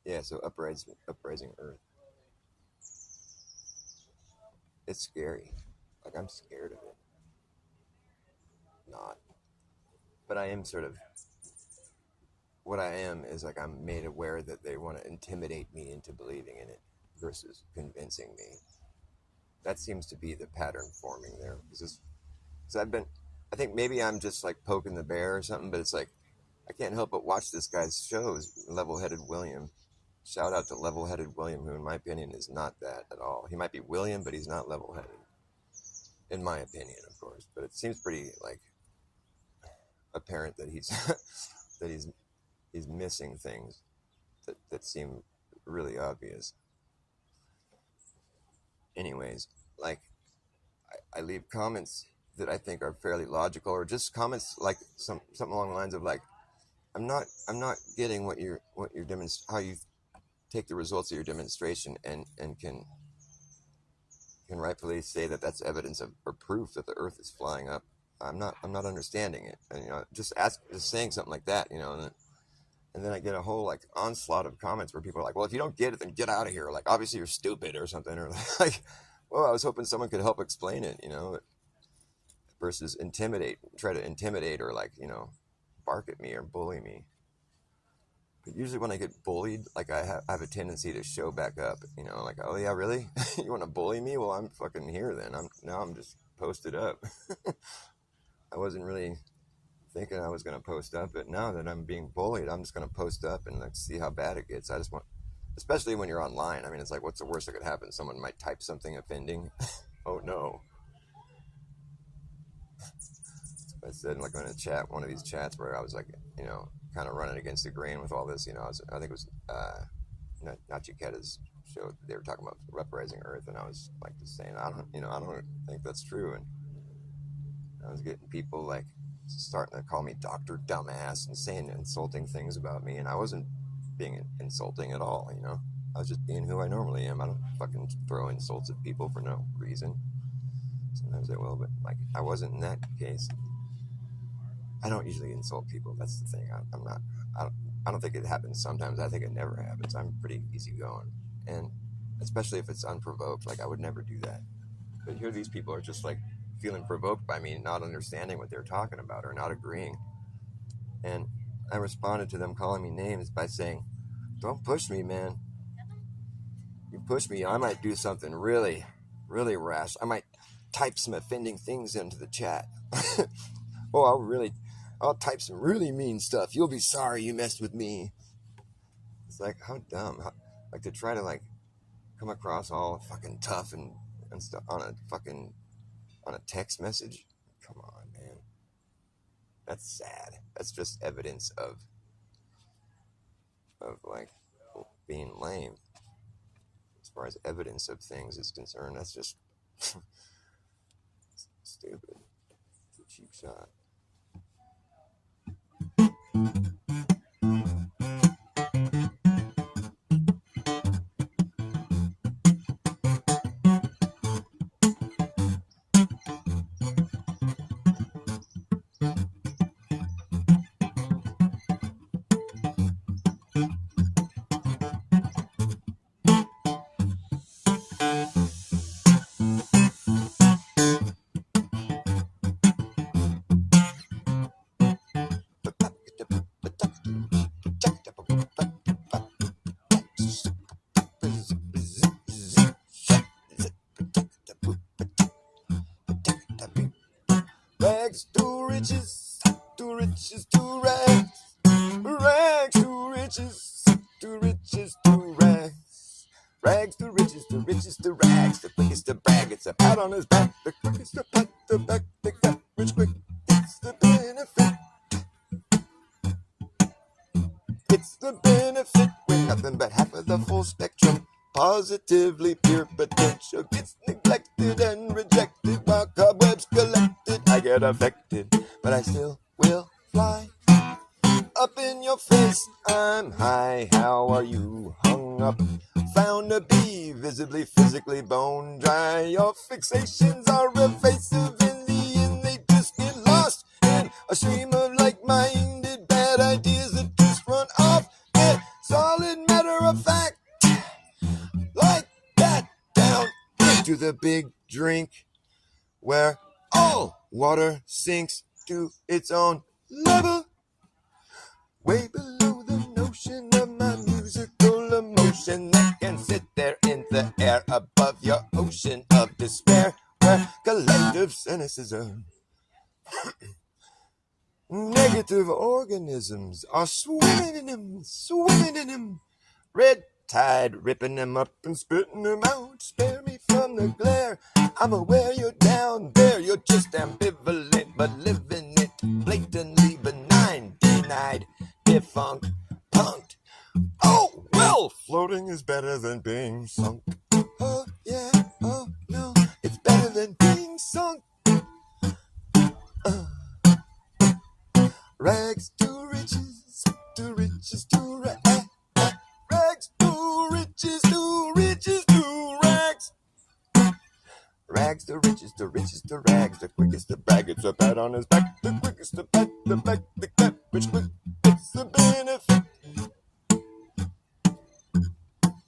Yeah, so Uprising Earth. It's scary. Like, I'm scared of it. Not. But I am sort of, what I am is like I'm made aware that they want to intimidate me into believing in it versus convincing me. That seems to be the pattern forming there. Because I think maybe I'm just like poking the bear or something, but it's like, I can't help but watch this guy's shows, Level-Headed William. Shout out to Level-Headed William, who in my opinion is not that at all. He might be William, but he's not level-headed. In my opinion, of course. But it seems pretty like apparent that he's that he's missing things that seem really obvious. Anyways, like I leave comments that I think are fairly logical, or just comments like something along the lines of like, I'm not getting what you're how you take the results of your demonstration and can rightfully say that that's evidence of or proof that the Earth is flying up. I'm not understanding it, and just saying something like that, and then I get a whole like onslaught of comments where people are like, well, if you don't get it, then get out of here. Like, obviously you're stupid or something, or like, well, I was hoping someone could help explain it, versus try to intimidate or like, bark at me or bully me. But usually when I get bullied, like I have a tendency to show back up, like, oh yeah, really? You want to bully me? Well, I'm fucking here then. I'm just posted up. I wasn't really thinking I was going to post up, but now that I'm being bullied, I'm just going to post up and like see how bad it gets. I just want, especially when you're online. I mean, it's like, what's the worst that could happen? Someone might type something offending. Oh no. I said, like, in a chat, one of these chats where I was like, kind of running against the grain with all this, I think it was Nachiketa's show. They were talking about Uprising Earth, and I was like just saying, I don't think that's true. And I was getting people like starting to call me Dr. Dumbass and saying insulting things about me, and I wasn't being insulting at all, I was just being who I normally am. I don't fucking throw insults at people for no reason. Sometimes I will, but like I wasn't in that case. I don't usually insult people. That's the thing. I'm not. I don't think it happens sometimes. I think it never happens. I'm pretty easygoing, and especially if it's unprovoked. Like I would never do that. But here, these people are just like feeling provoked by me, not understanding what they're talking about or not agreeing. And I responded to them calling me names by saying, "Don't push me, man. You push me, I might do something really, really rash. I might type some offending things into the chat. I'll type some really mean stuff. You'll be sorry you messed with me." It's like, how dumb. Like to try to like come across all fucking tough and stuff on a text message. Come on, man. That's sad. That's just evidence of like being lame. As far as evidence of things is concerned, that's just stupid. It's a cheap shot. Rags to riches, to riches to rags. Rags to riches, to riches to rags. Rags to riches, to riches to rags. The quickest to brag, it's a pat on his back. The quickest to pat the back, the cat rich quick. It's the benefit. It's the benefit. We're nothing but half of the full spectrum. Positively pure potential gets neglected and rejected while cobwebs collected. I get affected, but I still will fly up in your face. I'm high, how are you? Hung up, found to be visibly, physically bone dry. Your fixations are evasive. In the end, they just get lost in a stream of like-minded bad ideas that just run off. Get solid matter of fact, like that, down into the big drink where all water sinks to its own level, way below the notion of my musical emotion that can sit there in the air above your ocean of despair, where collective cynicism, negative organisms are swimming in him, red tide ripping them up and spitting them out. Spare me from the glare, I'm aware you're down there. You're just ambivalent but living it, blatantly benign, denied, defunct, punked. Oh well, floating is better than being sunk. Oh yeah, oh no, it's better than being sunk. Rags to riches, to riches to rags. Rags to riches, to riches to rags. Rags to riches, to riches to rags. The quickest to brag, it's a pat on his back. The quickest to pat the back, the cat which quick. It's the benefit.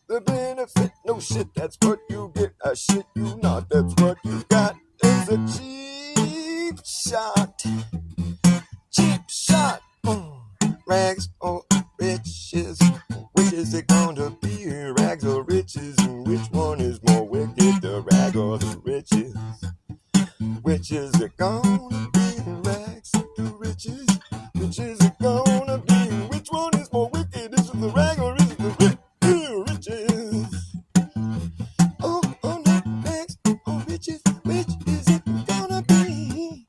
The benefit, no shit, that's what you get. A shit you not, that's what you got. It's a cheap shot. Cheap shot. Rags or riches. Which is it gonna be? Rags or riches? And which one is more wicked? The rag or the riches? Which is it gonna be? Rags to riches? Which is it gonna be? Which one is more wicked? Is it the rag or is it the riches? Oh no, rags or riches? Which is it gonna be?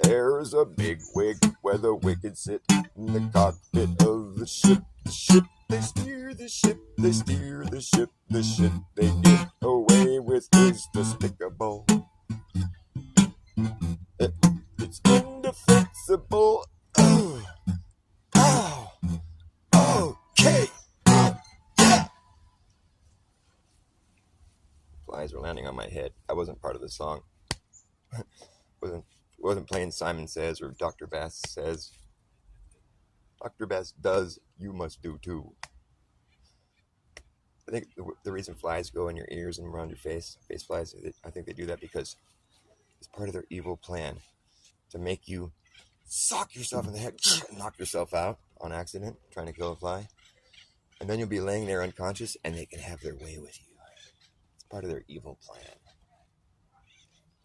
There's a big wig where the wicked sit in the cockpit of the ship. The ship, they steer the ship, they steer the ship. The ship they get away with is despicable. It's indefensible. Oh, okay. Yeah. flies were landing on my head. I wasn't part of the song. wasn't playing Simon Says or Dr. Bass Says. Dr. Bass does, you must do too. I think the reason flies go in your ears and around your face flies, I think they do that because it's part of their evil plan to make you sock yourself in the head and knock yourself out on accident trying to kill a fly. And then you'll be laying there unconscious and they can have their way with you. It's part of their evil plan.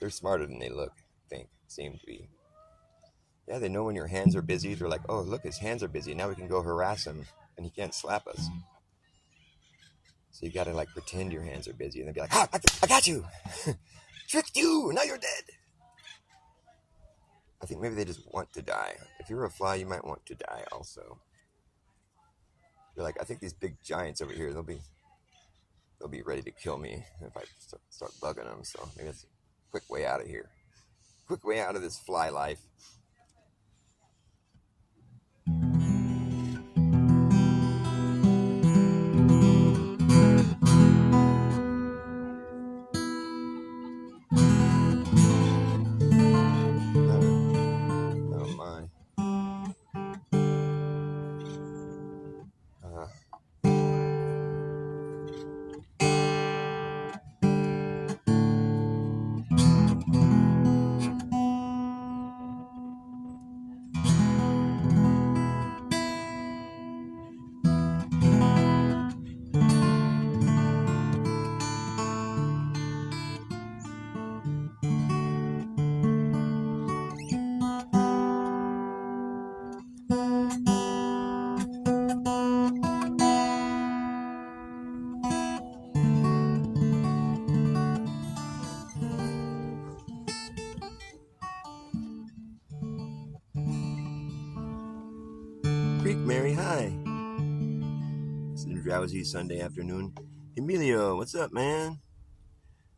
They're smarter than they seem to be. Yeah, they know when your hands are busy. They're like, oh, look, his hands are busy. Now we can go harass him and he can't slap us. So you got to like pretend your hands are busy and they'll be like, I got you. Tricked you. Now you're dead. I think maybe they just want to die. If you're a fly, you might want to die also. You're like, I think these big giants over here, they'll be ready to kill me if I start bugging them. So maybe that's a quick way out of here. Quick way out of this fly life. Creek Mary, hi. It's a drowsy Sunday afternoon. Emilio, what's up, man?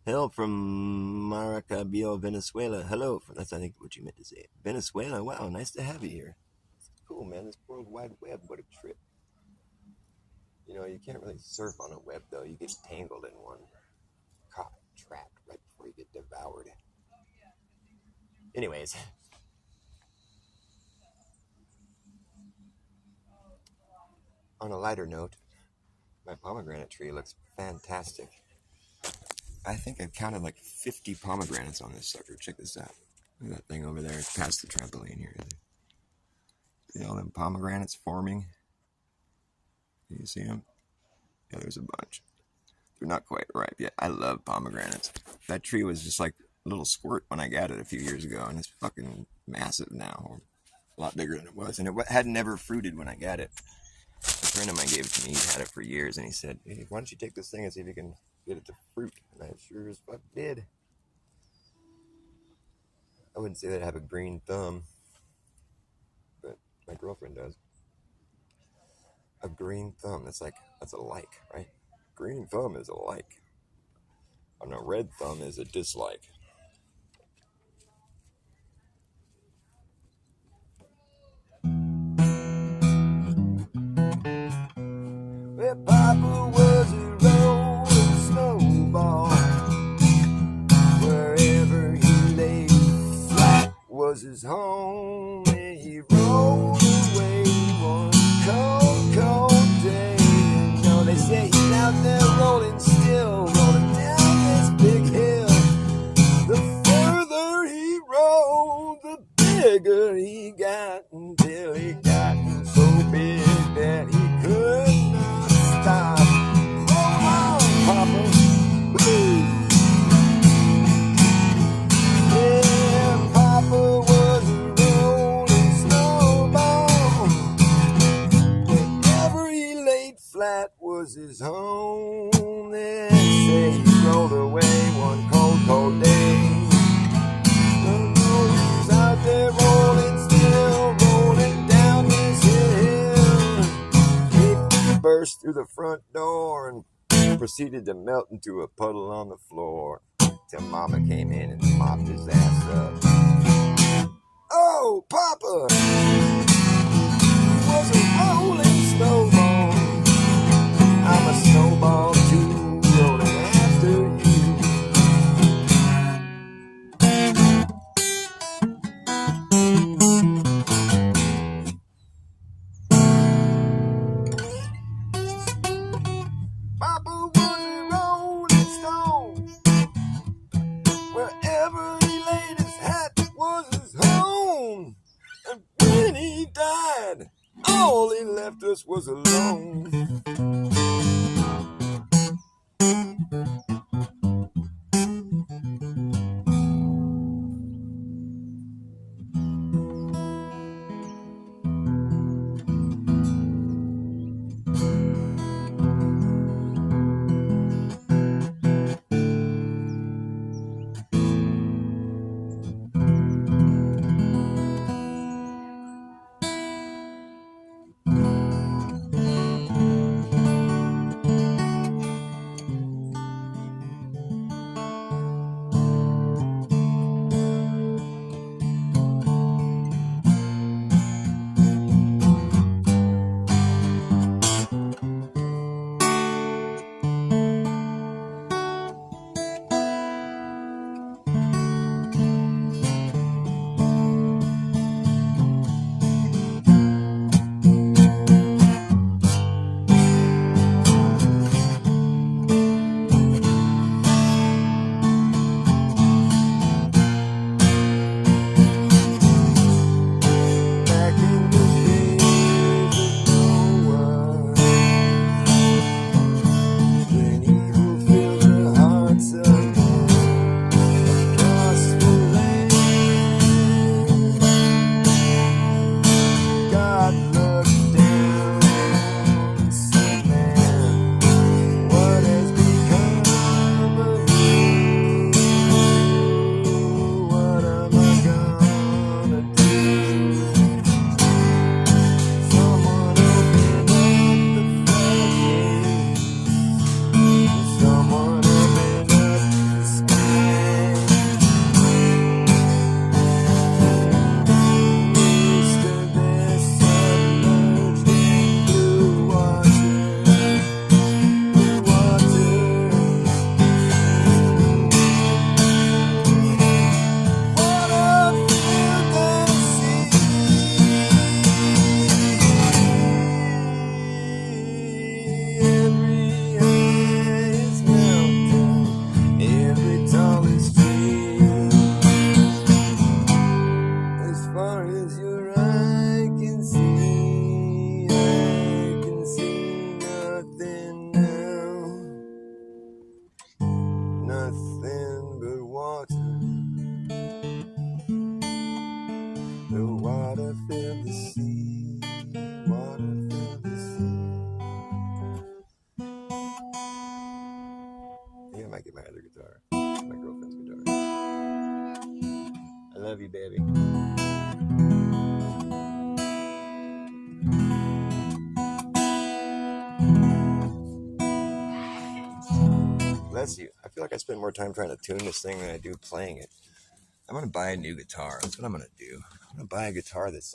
Hell from Maracaibo, Venezuela. Hello. That's, I think, what you meant to say. Venezuela, wow, nice to have you here. It's cool, man. This World Wide Web, what a trip. You know, you can't really surf on a web, though. You get tangled in one. Caught, trapped, right before you get devoured. Anyways. On a lighter note, my pomegranate tree looks fantastic. I think I've counted like 50 pomegranates on this sucker. Check this out. Look at that thing over there. It's past the trampoline here. See all them pomegranates forming? You see them? Yeah, there's a bunch. They're not quite ripe yet. I love pomegranates. That tree was just like a little squirt when I got it a few years ago, and it's fucking massive now. A lot bigger than it was. And it had never fruited when I got it. A friend of mine gave it to me. He'd had it for years, and he said, hey, why don't you take this thing and see if you can get it to fruit? And I sure as fuck did. I wouldn't say that I have a green thumb, but my girlfriend does. A green thumb, that's a like, right? Green thumb is a like. And a red thumb is a dislike. Well, Papa was a rolling snowball. Wherever he lay flat was his home. And he rolled away one cold, cold day. You know, they say he's out there rolling still, rolling down this big hill. The further he rolled, the bigger he got, until he got so big that he could not stop. Oh, Papa. Woo. Yeah, Papa was a rolling snowball. Wherever he laid flat was his home. They say he rolled away one cold, cold day. He's out there rolling still, rolling down this hill. He burst through the front door and proceeded to melt into a puddle on the floor till Mama came in and mopped his ass up. Oh, Papa was a rolling snowball. I'm a snowball too, rolling after you. they left us was alone. Nothing but water. The water filled the sea. Water filled the sea. I think I might get my other guitar. My girlfriend's guitar. I love you, baby. Bless you. I feel like I spend more time trying to tune this thing than I do playing it. I'm gonna buy a new guitar. That's what I'm gonna do. I'm gonna buy a guitar that's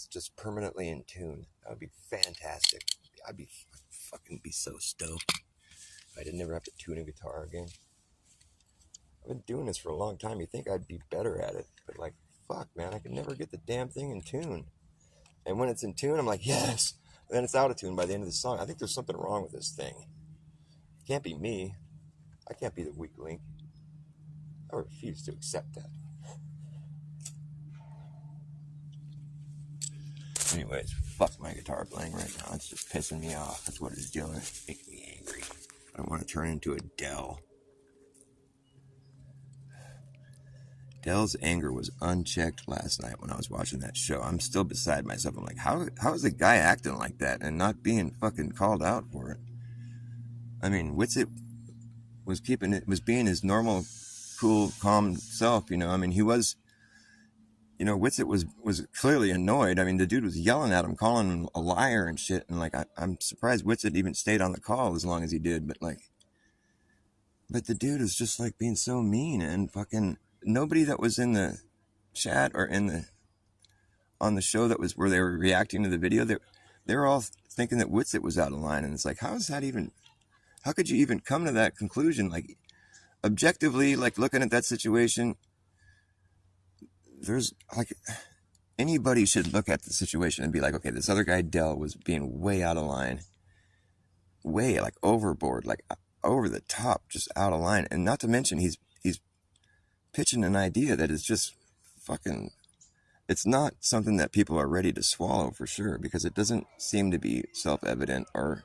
just permanently in tune. That would be fantastic. I'd be so stoked if I didn't ever have to tune a guitar again. I've been doing this for a long time. You think I'd be better at it, but like, fuck, man, I can never get the damn thing in tune. And when it's in tune, I'm like, yes. And then it's out of tune by the end of the song. I think there's something wrong with this thing. It can't be me. I can't be the weak link. I refuse to accept that. Anyways, fuck my guitar playing right now. It's just pissing me off. That's what it's doing. It's making me angry. I don't want to turn into a Dell. Dell's anger was unchecked last night when I was watching that show. I'm still beside myself. I'm like, how is the guy acting like that and not being fucking called out for it? I mean, Witsit was being his normal, cool, calm self, you know. I mean, he was, you know, Witsit was clearly annoyed. I mean, the dude was yelling at him, calling him a liar and shit. And like, I'm surprised Witsit even stayed on the call as long as he did. But the dude was just like being so mean, and fucking nobody that was in the chat or on the show that was where they were reacting to the video, they were all thinking that Witsit was out of line. And it's like, how could you even come to that conclusion? Like, objectively, like, looking at that situation, there's like, anybody should look at the situation and be like, okay, this other guy, Dell, was being way out of line, way like overboard, like over the top, just out of line. And not to mention, he's pitching an idea that is just fucking it's not something that people are ready to swallow for sure, because it doesn't seem to be self-evident, or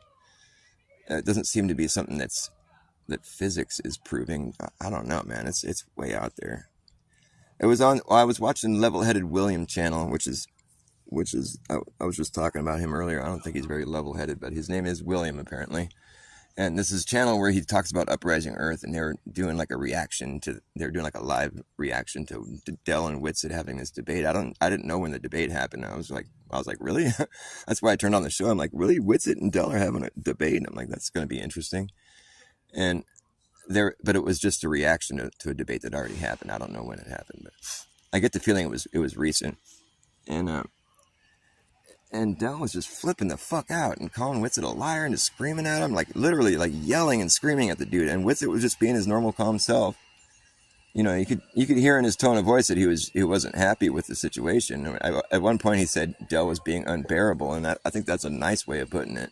it doesn't seem to be something that physics is proving. I don't know, man. It's way out there. It was on. Well, I was watching Level-Headed William channel, which is I was just talking about him earlier. I don't think he's very level-headed, but his name is William apparently. And this is a channel where he talks about Uprising Earth, and they're doing like a live reaction to Dell and Witsit having this debate. I didn't know when the debate happened. I was like, really? That's why I turned on the show. I'm like, really? Witsit and Dell are having a debate? And I'm like, that's going to be interesting. And but it was just a reaction to a debate that already happened. I don't know when it happened, but I get the feeling it was recent. And Dell was just flipping the fuck out and calling Witsit a liar and just screaming at him, like literally like yelling and screaming at the dude. And Witsit was just being his normal calm self. You know, you could hear in his tone of voice that he wasn't happy with the situation. At one point he said Dell was being unbearable, and I think that's a nice way of putting it.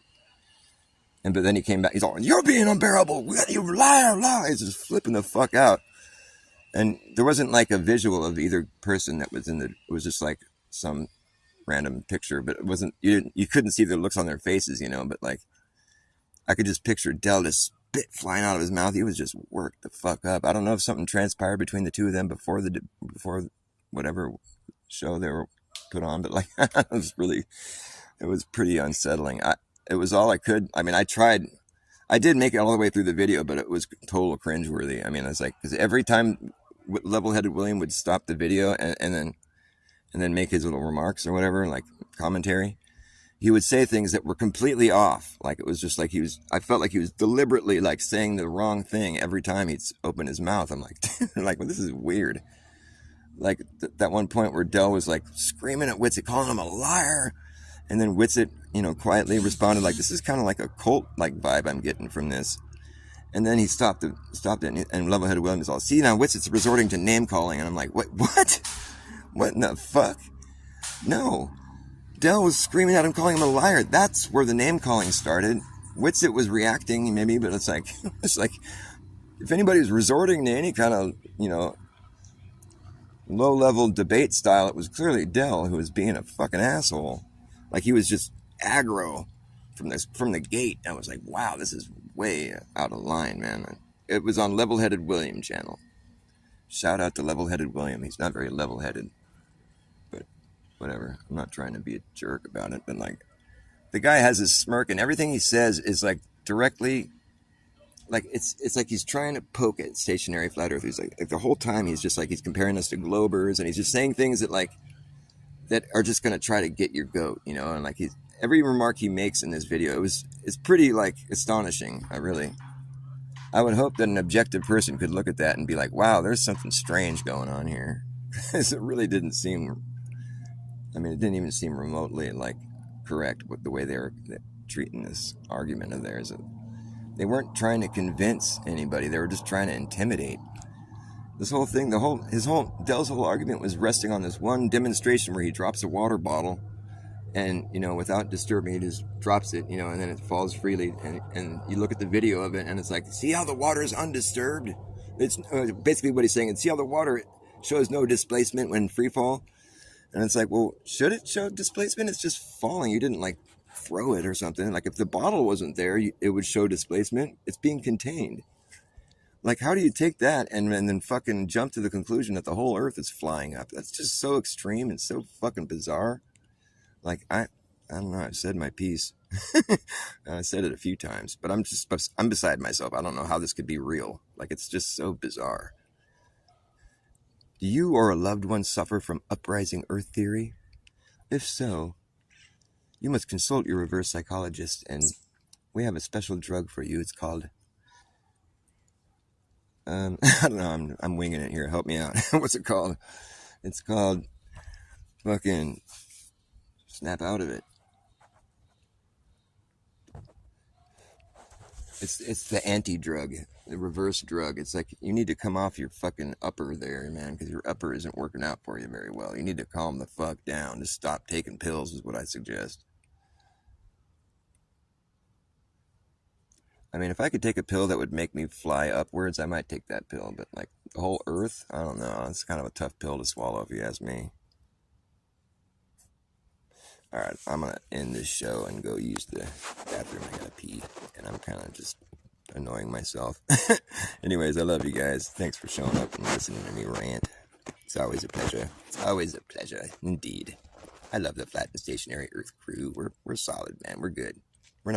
But then he came back. He's all, "You're being unbearable. You liar!" He's just flipping the fuck out. And there wasn't like a visual of either person that was it was just like some random picture, but it wasn't, you couldn't see the looks on their faces, you know, but like I could just picture Dell just spit flying out of his mouth. He was just worked the fuck up. I don't know if something transpired between the two of them before whatever show they were put on, but like it was pretty unsettling. It was all I could. I mean, I did make it all the way through the video, but it was total cringeworthy. I mean, it's like, because every time Level-Headed William would stop the video and then make his little remarks or whatever, like commentary, he would say things that were completely off. Like, it was just like I felt like he was deliberately like saying the wrong thing every time he'd open his mouth. I'm like, well, this is weird. Like that one point where Dell was like screaming at Witsit, calling him a liar. And then Witsit, quietly responded like, this is kind of like a cult like vibe I'm getting from this. And then he stopped it, and Level-Headed William is all, see, now Witsit's resorting to name calling. And I'm like, what? What in the fuck? No. Dell was screaming at him, calling him a liar. That's where the name calling started. Witsit was reacting maybe, but it's like if anybody was resorting to any kind of, low-level debate style, it was clearly Dell who was being a fucking asshole. Like, he was just aggro from the gate. I was like, wow, this is way out of line, man. It was on Level-Headed William channel. Shout out to Level-Headed William. He's not very level-headed, but whatever. I'm not trying to be a jerk about it, but like, the guy has his smirk, and everything he says is like directly, like it's like he's trying to poke at stationary flat earth. He's like the whole time he's just like, he's comparing us to globers, and he's just saying things that are just gonna try to get your goat, and like every remark he makes in this video, it's pretty like astonishing. I would hope that an objective person could look at that and be like, wow, there's something strange going on here. Because it really didn't seem, it didn't even seem remotely like correct with the way they were treating this argument of theirs. They weren't trying to convince anybody. They were just trying to intimidate. This whole thing, Dell's whole argument was resting on this one demonstration where he drops a water bottle and, without disturbing, he just drops it, and then it falls freely. And you look at the video of it, and it's like, see how the water is undisturbed? It's basically what he's saying. And see how the water shows no displacement when free fall? And it's like, well, should it show displacement? It's just falling. You didn't, like, throw it or something. Like, if the bottle wasn't there, it would show displacement. It's being contained. Like, how do you take that and then fucking jump to the conclusion that the whole Earth is flying up? That's just so extreme and so fucking bizarre. Like, I don't know, I've said my piece. I said it a few times, but I'm beside myself. I don't know how this could be real. Like, it's just so bizarre. Do you or a loved one suffer from uprising Earth theory? If so, you must consult your reverse psychologist, and we have a special drug for you. It's called, I don't know, I'm winging it here. Help me out. What's it called? It's called fucking... Snap out of it. It's the anti-drug, the reverse drug. It's like, you need to come off your fucking upper there, man, because your upper isn't working out for you very well. You need to calm the fuck down. Just stop taking pills is what I suggest. If I could take a pill that would make me fly upwards, I might take that pill. But like the whole Earth, I don't know. It's kind of a tough pill to swallow if you ask me. Alright, I'm gonna end this show and go use the bathroom. I gotta pee, and I'm kind of just annoying myself. Anyways, I love you guys. Thanks for showing up and listening to me rant. It's always a pleasure. It's always a pleasure, indeed. I love the Flat and Stationary Earth crew. We're solid, man. We're good.